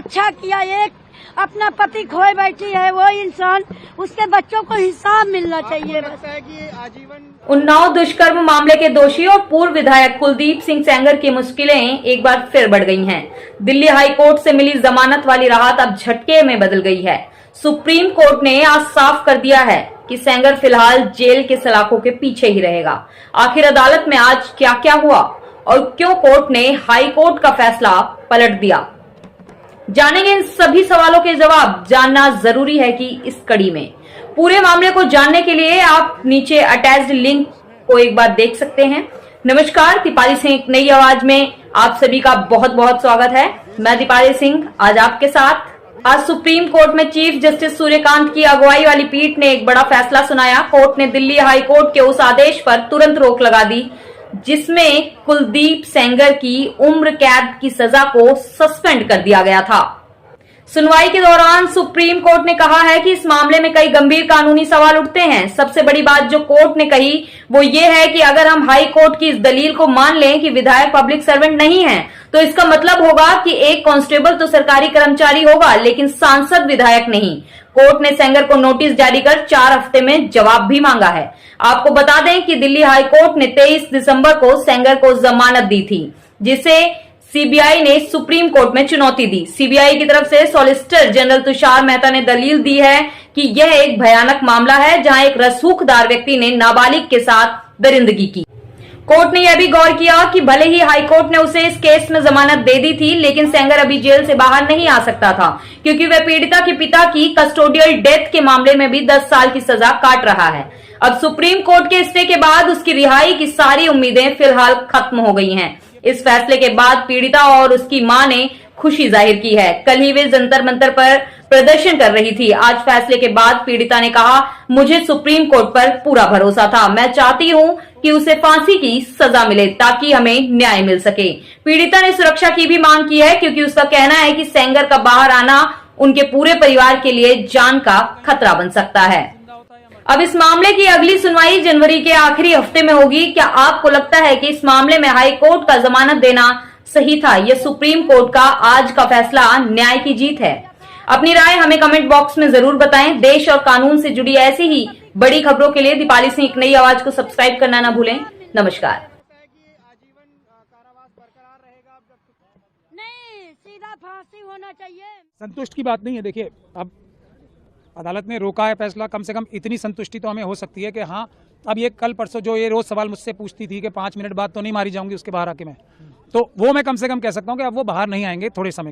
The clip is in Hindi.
अच्छा किया। एक अपना पति खोए बैठी है वो इंसान, उसके बच्चों को हिसाब मिलना चाहिए। लगता है कि आजीवन उन्नाव दुष्कर्म मामले के दोषी और पूर्व विधायक कुलदीप सिंह सेंगर की मुश्किलें एक बार फिर बढ़ गई हैं। दिल्ली हाई कोर्ट से मिली जमानत वाली राहत अब झटके में बदल गई है। सुप्रीम कोर्ट ने आज साफ कर दिया है कि सेंगर फिलहाल जेल के सलाखों के पीछे ही रहेगा। आखिर अदालत में आज क्या क्या हुआ और क्यों कोर्ट ने हाई कोर्ट का फैसला पलट दिया, जानेंगे इन सभी सवालों के जवाब। जानना जरूरी है कि इस कड़ी में पूरे मामले को जानने के लिए आप नीचे अटैच्ड लिंक को एक बार देख सकते हैं। नमस्कार, दीपाली सिंह एक नई आवाज में आप सभी का बहुत बहुत स्वागत है। मैं दीपाली सिंह आज आपके साथ। आज सुप्रीम कोर्ट में चीफ जस्टिस सूर्यकांत की अगुवाई वाली पीठ ने एक बड़ा फैसला सुनाया। कोर्ट ने दिल्ली हाई कोर्ट के उस आदेश पर तुरंत रोक लगा दी जिसमें कुलदीप सेंगर की उम्र कैद की सजा को सस्पेंड कर दिया गया था। सुनवाई के दौरान सुप्रीम कोर्ट ने कहा है कि इस मामले में कई गंभीर कानूनी सवाल उठते हैं। सबसे बड़ी बात जो कोर्ट ने कही वो ये है कि अगर हम हाई कोर्ट की इस दलील को मान लें कि विधायक पब्लिक सर्वेंट नहीं है, तो इसका मतलब होगा कि एक कांस्टेबल तो सरकारी कर्मचारी होगा लेकिन सांसद विधायक नहीं। कोर्ट ने सेंगर को नोटिस जारी कर 4 हफ्ते में जवाब भी मांगा है। आपको बता दें कि दिल्ली हाई कोर्ट ने 23 दिसंबर को सेंगर को जमानत दी थी, जिसे सीबीआई ने सुप्रीम कोर्ट में चुनौती दी। सीबीआई की तरफ से सॉलिसिटर जनरल तुषार मेहता ने दलील दी है कि यह एक भयानक मामला है जहां एक रसूखदार व्यक्ति ने नाबालिग के साथ दरिंदगी की। कोर्ट ने यह भी गौर किया कि भले ही हाई कोर्ट ने उसे इस केस में जमानत दे दी थी, लेकिन सेंगर अभी जेल से बाहर नहीं आ सकता था क्योंकि वह पीड़िता के पिता की कस्टोडियल डेथ के मामले में भी 10 साल की सजा काट रहा है। अब सुप्रीम कोर्ट के स्टे के बाद उसकी रिहाई की सारी उम्मीदें फिलहाल खत्म हो गई हैं। इस फैसले के बाद पीड़िता और उसकी मां ने खुशी जाहिर की है। कल ही वे जंतर मंतर पर प्रदर्शन कर रही थी। आज फैसले के बाद पीड़िता ने कहा, मुझे सुप्रीम कोर्ट पर पूरा भरोसा था। मैं चाहती हूं कि उसे फांसी की सजा मिले ताकि हमें न्याय मिल सके। पीड़िता ने सुरक्षा की भी मांग की है क्योंकि उसका कहना है कि सेंगर का बाहर आना उनके पूरे परिवार के लिए जान का खतरा बन सकता है। अब इस मामले की अगली सुनवाई जनवरी के आखिरी हफ्ते में होगी। क्या आपको लगता है कि इस मामले में हाई कोर्ट का जमानत देना सही था? यह सुप्रीम कोर्ट का आज का फैसला न्याय की जीत है? अपनी राय हमें कमेंट बॉक्स में जरूर बताएं। देश और कानून से जुड़ी ऐसी ही बड़ी खबरों के लिए दीपाली सिंह एक नई आवाज को सब्सक्राइब करना ना भूलें। नमस्कार। आजीवन कारावास बरकरार रहेगा? नहीं, सीधा फांसी होना चाहिए। संतुष्ट की बात नहीं है। देखिए, अब अदालत ने रोका है फैसला, कम से कम इतनी संतुष्टि तो हमें हो सकती है कि हाँ, अब ये कल परसों जो ये रोज सवाल मुझसे पूछती थी कि 5 मिनट बाद तो नहीं मारी जाऊंगी उसके बाहर आके मैं, तो वो मैं कम से कम कह सकता हूँ कि अब वो बाहर नहीं आएंगे थोड़े समय।